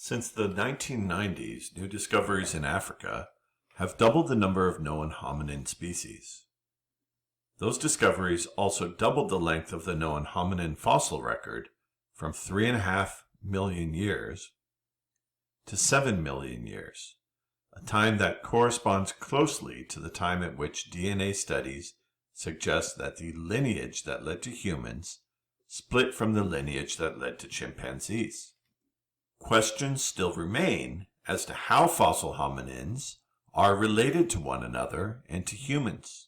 Since the 1990s, new discoveries in Africa have doubled the number of known hominin species. Those discoveries also doubled the length of the known hominin fossil record from 3.5 million years to 7 million years, a time that corresponds closely to the time at which DNA studies suggest that the lineage that led to humans split from the lineage that led to chimpanzees. Questions still remain as to how fossil hominins are related to one another and to humans.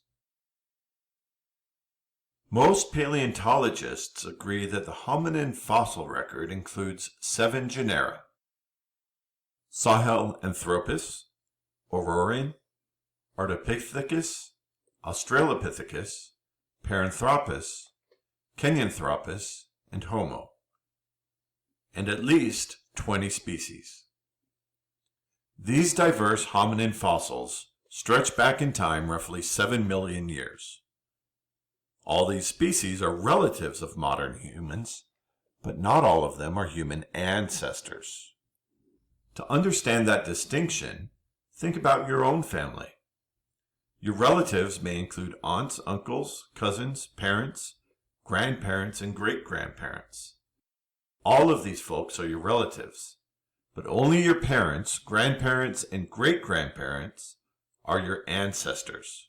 Most paleontologists agree that the hominin fossil record includes 7 genera: Sahelanthropus, Aurorin, Ardipithecus, Australopithecus, Paranthropus, Kenyanthropus, and Homo, and at least 20 species. These diverse hominin fossils stretch back in time roughly 7 million years. All these species are relatives of modern humans, but not all of them are human ancestors. To understand that distinction, think about your own family. Your relatives may include aunts, uncles, cousins, parents, grandparents, and great-grandparents. All of these folks are your relatives, but only your parents, grandparents, and great-grandparents are your ancestors.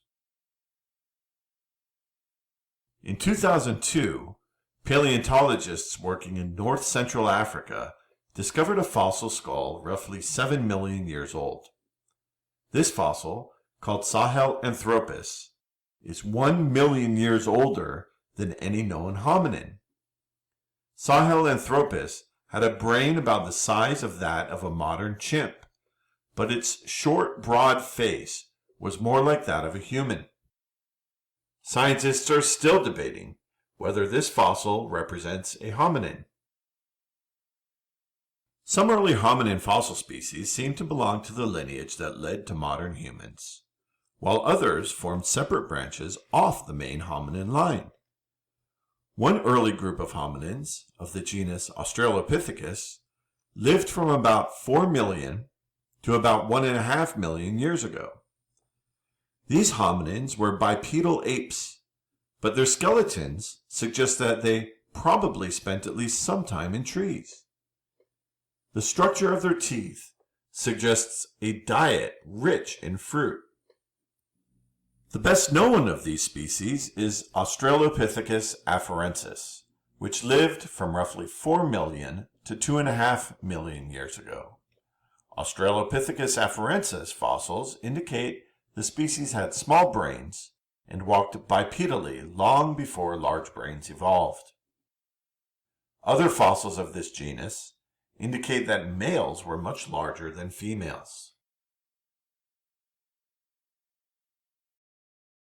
In 2002, paleontologists working in north-central Africa discovered a fossil skull roughly 7 million years old. This fossil, called Sahelanthropus, is 1 million years older than any known hominin. Sahelanthropus had a brain about the size of that of a modern chimp, but its short, broad face was more like that of a human. Scientists are still debating whether this fossil represents a hominin. Some early hominin fossil species seem to belong to the lineage that led to modern humans, while others formed separate branches off the main hominin line. One early group of hominins, of the genus Australopithecus, lived from about 4 million to about 1.5 million years ago. These hominins were bipedal apes, but their skeletons suggest that they probably spent at least some time in trees. The structure of their teeth suggests a diet rich in fruit. The best known of these species is Australopithecus afarensis, which lived from roughly 4 million to 2.5 million years ago. Australopithecus afarensis fossils indicate the species had small brains and walked bipedally long before large brains evolved. Other fossils of this genus indicate that males were much larger than females.